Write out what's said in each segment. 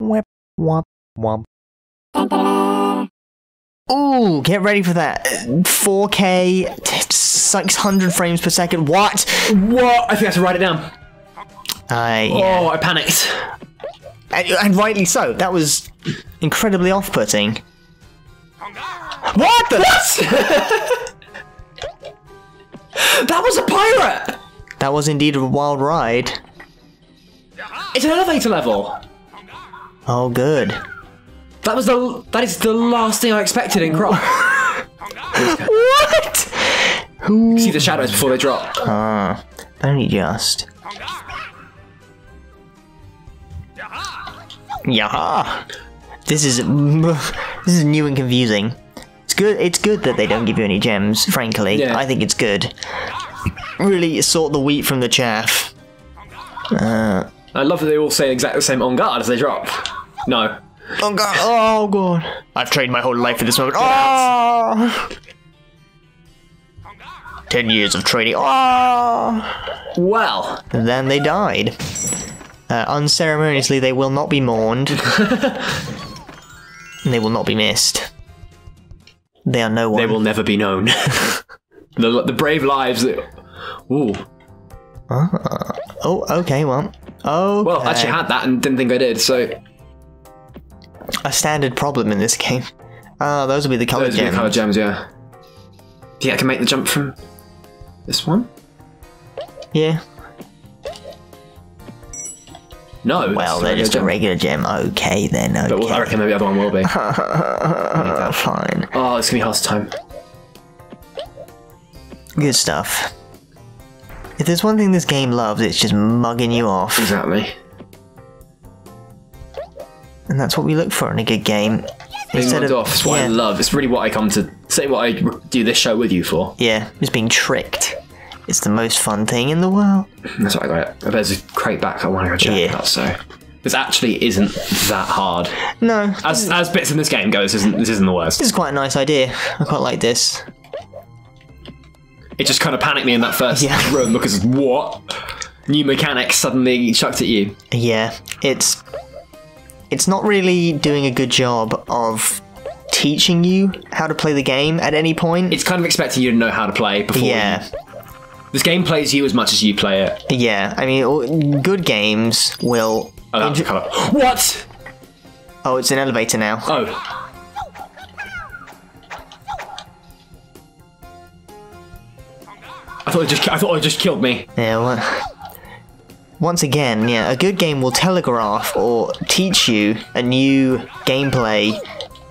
Whip, womp, womp. Ooh, get ready for that. 4K, 600 frames per second. What? What? I think I have to write it down. Yeah. Oh, I panicked. And rightly so. That was incredibly off-putting. What the? What? That was a pirate! That was indeed a wild ride. It's an elevator level. Oh, good. That is the last thing I expected in Croc. What? Who? See the shadows before they drop. Only just. Yaha! This is new and confusing. It's good that they don't give you any gems, frankly. Yeah. I think it's good. Really sort the wheat from the chaff. I love that they all say exactly the same on guard as they drop. No. Oh god! Oh god! I've trained my whole life for this moment. Oh! 10 years of training. Oh! Well. And then they died. Unceremoniously, they will not be mourned. And they will not be missed. They are no one. They will never be known. the brave lives that... Ooh. Oh, okay, well. Okay. Well, I actually had that and didn't think I did, so... A standard problem in this game. Those will be the colour gems. Those will be the colour gems, yeah. Do you think I can make the jump from this one? Yeah. No. Well, they're just a regular gem. Okay, then. Okay. But I reckon maybe the other one will be. Fine. Oh, it's gonna be half the time. Good stuff. If there's one thing this game loves, it's just mugging you off. Exactly. And that's what we look for in a good game. Being mugged off, it's what I love. It's really what I come to say, what I do this show with you for. Yeah, just being tricked. It's the most fun thing in the world. That's what I got. I bet there's a crate back I want to go check out, so... This actually isn't that hard. No. As bits in this game go, this isn't the worst. This is quite a nice idea. I quite like this. It just kind of panicked me in that first room because what? New mechanics suddenly chucked at you. Yeah, it's not really doing a good job of teaching you how to play the game at any point. It's kind of expecting you to know how to play before. Yeah. This game plays you as much as you play it. Yeah, I mean, good games will... Oh, that's the colour. What? Oh, it's an elevator now. Oh. I thought it just killed me. Yeah, well... Once again, yeah, a good game will telegraph or teach you a new gameplay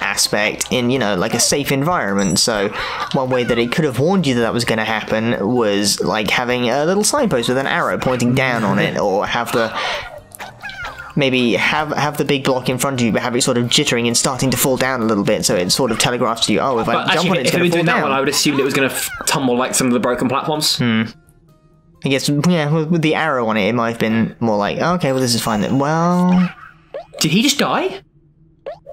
aspect in, you know, like a safe environment. So one way that it could have warned you that that was going to happen was like having a little signpost with an arrow pointing down on it, or have the maybe have the big block in front of you, but have it sort of jittering and starting to fall down a little bit, so it sort of telegraphs to you, oh, if I jump on it, it's going to fall down. That one, I would assume it was going to tumble like some of the broken platforms. I guess, yeah, with the arrow on it, it might have been more like, oh, okay, well, this is fine then. Well... Did he just die?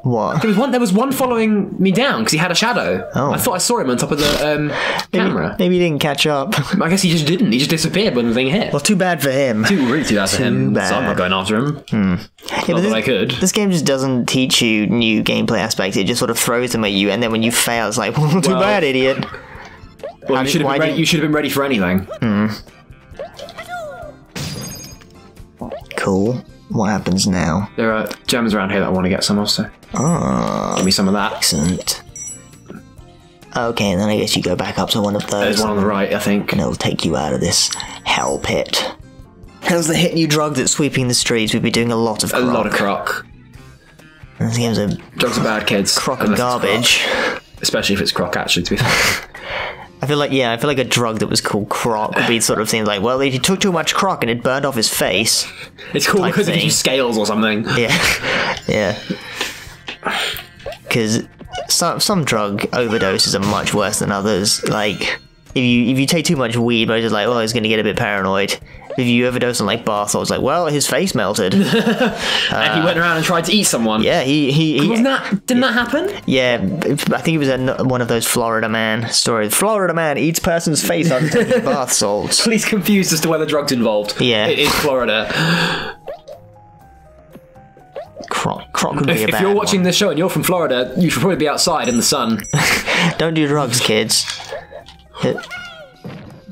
What? There was one following me down because he had a shadow. Oh. I thought I saw him on top of the camera. Maybe he didn't catch up. I guess he just didn't. He just disappeared when the thing hit. Well, too bad for him. Really too bad for him. Bad. So I'm not going after him. Yeah, Not that I could. This game just doesn't teach you new gameplay aspects. It just sort of throws them at you, and then when you fail, it's like, well, too bad, idiot. Well, you should have been ready for anything. Cool. What happens now? There are gems around here that I want to get some of, so give me some of that. Excellent. Okay, and then I guess you go back up to one of those. There's one on the right, I think. And it'll take you out of this hell pit. How's the hit new drug that's sweeping the streets? We've been doing a lot of Croc. A lot of Croc. This game's a... Drugs are bad, kids. Croc and garbage. Especially if it's Croc, actually, to be fair. I feel like a drug that was called Croc would be sort of thing like, well, if he took too much Croc and it burned off his face. It's cool because it gives you scales or something. Yeah. Yeah. Because some drug overdoses are much worse than others. Like, if you take too much weed, but it's just like, well, he's going to get a bit paranoid. If you overdose on like bath salts, like, well, his face melted. And he went around and tried to eat someone. Yeah, Didn't that happen? Yeah, I think it was one of those Florida Man stories. Florida Man eats person's face after taking bath salts. Please confused as to whether drugs involved. Yeah. It is Florida. Croc would be a If bad you're watching one. this show and you're from Florida, you should probably be outside in the sun. Don't do drugs, kids.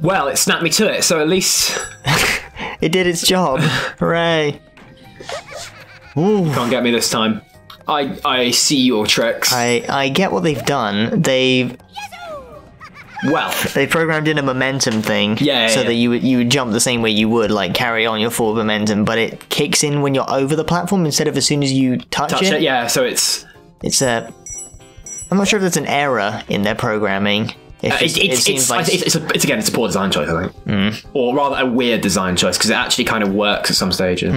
Well, it snapped me to it, so at least It did its job. Hooray. Ooh. can't get me this time. I see your tricks. I get what they've done. They programmed in a momentum thing, so that you would jump the same way you would, like carry on your forward momentum, but it kicks in when you're over the platform instead of as soon as you touch it. Yeah, so it's a. I'm not sure if there's an error in their programming. It seems like it's a poor design choice, I think, or rather a weird design choice because it actually kind of works at some stages.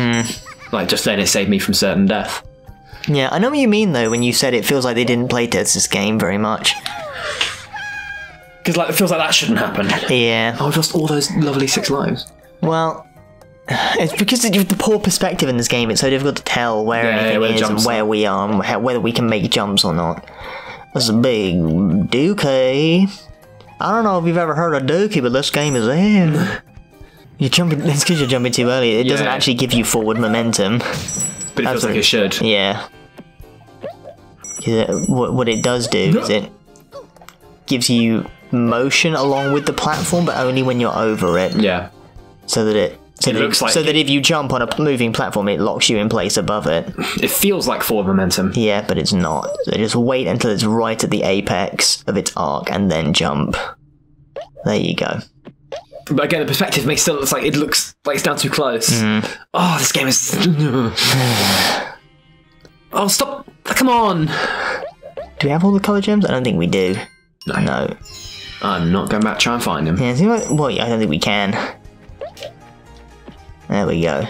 Like just then, it saved me from certain death. Yeah, I know what you mean though when you said it feels like they didn't playtest this game very much. Because it feels like that shouldn't happen. Yeah. I've lost all those lovely 6 lives. Well, it's because of the poor perspective in this game. It's so difficult to tell where anything is and where we are and whether we can make jumps or not. That's a big dookie. I don't know if you've ever heard of dookie, but this game is in. You're jumping. It's because you're jumping too early. It doesn't actually give you forward momentum. But it feels like it should. Yeah. What it does do is it gives you motion along with the platform, but only when you're over it. Yeah. So that that if you jump on a moving platform, it locks you in place above it. It feels like forward momentum. Yeah, but it's not. So just wait until it's right at the apex of its arc and then jump. There you go. But again, the perspective makes it looks like it's down too close. Oh, this game is. Oh, stop! Come on! Do we have all the colour gems? I don't think we do. No. I'm not going back to try and find him. Yeah, see what? Well, I don't think we can. There we go.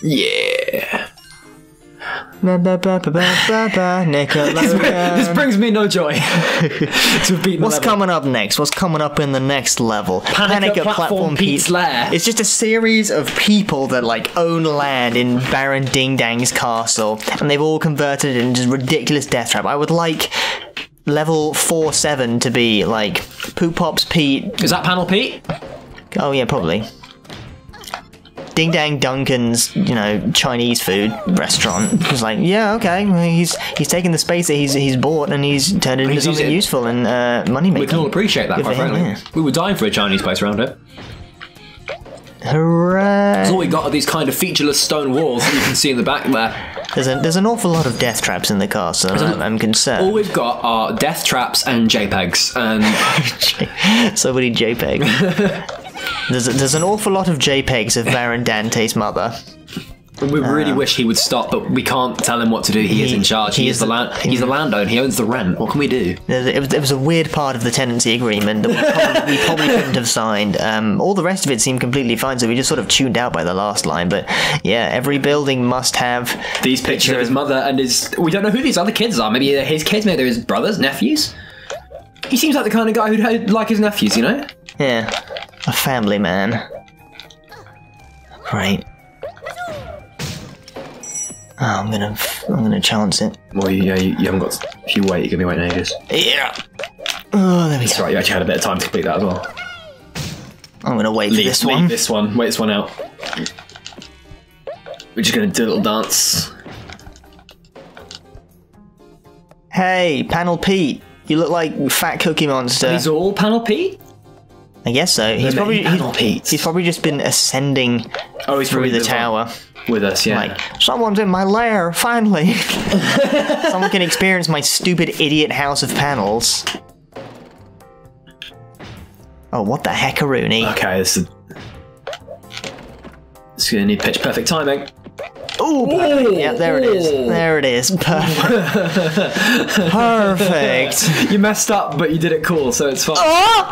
Yeah. Nickelodeon. This brings me no joy. To have beaten What's coming up next? What's coming up in the next level? Panic at Platform Pete's Lair. It's just a series of people that like own land in Baron Ding Dang's castle, and they've all converted it into ridiculous death trap. I would like level 4-7 to be like Poop Pops Pete. Is that Panel Pete? Oh yeah, probably. Ding Dang Duncan's, Chinese food restaurant. He's like, yeah, okay. Well, he's taken the space that he's bought and he's turned it into something useful and money making. We can all appreciate that, quite frankly. Yeah. We were dying for a Chinese place around here. Hooray! That's all we got are these kind of featureless stone walls that you can see in the back there. There's an awful lot of death traps in the castle. I'm concerned. All we've got are death traps and JPEGs and so many JPEGs. There's an awful lot of JPEGs of Baron Dante's mother. We really wish he would stop, but we can't tell him what to do. He is in charge. He's the landowner. He owns the rent. What can we do? It was a weird part of the tenancy agreement that we probably couldn't have signed. All the rest of it seemed completely fine, so we just sort of tuned out by the last line. But yeah, every building must have these pictures of his mother and his. We don't know who these other kids are. Maybe they're his kids. Maybe they're his brothers, nephews. He seems like the kind of guy who'd like his nephews, Yeah, a family man. Right. Oh, I'm gonna chance it. Well, you haven't got. If you wait, you're gonna be waiting ages. Yeah. Oh, there we go. That's right. You actually had a bit of time to complete that as well. I'm gonna wait for this one. Leave this one. Wait this one out. We're just gonna do a little dance. Hey, Panel Pete. You look like Fat Cookie Monster. He's all Panel Pete? I guess so. He's probably just been ascending through the tower. With us, yeah. Like, someone's in my lair, finally. Someone can experience my stupid idiot house of panels. Oh, what the heckaroonie? Okay, this is gonna need pitch perfect timing. Ooh, perfect. Yeah, there it is. There it is. Perfect. Perfect. You messed up, but you did it cool, so it's fine. Oh!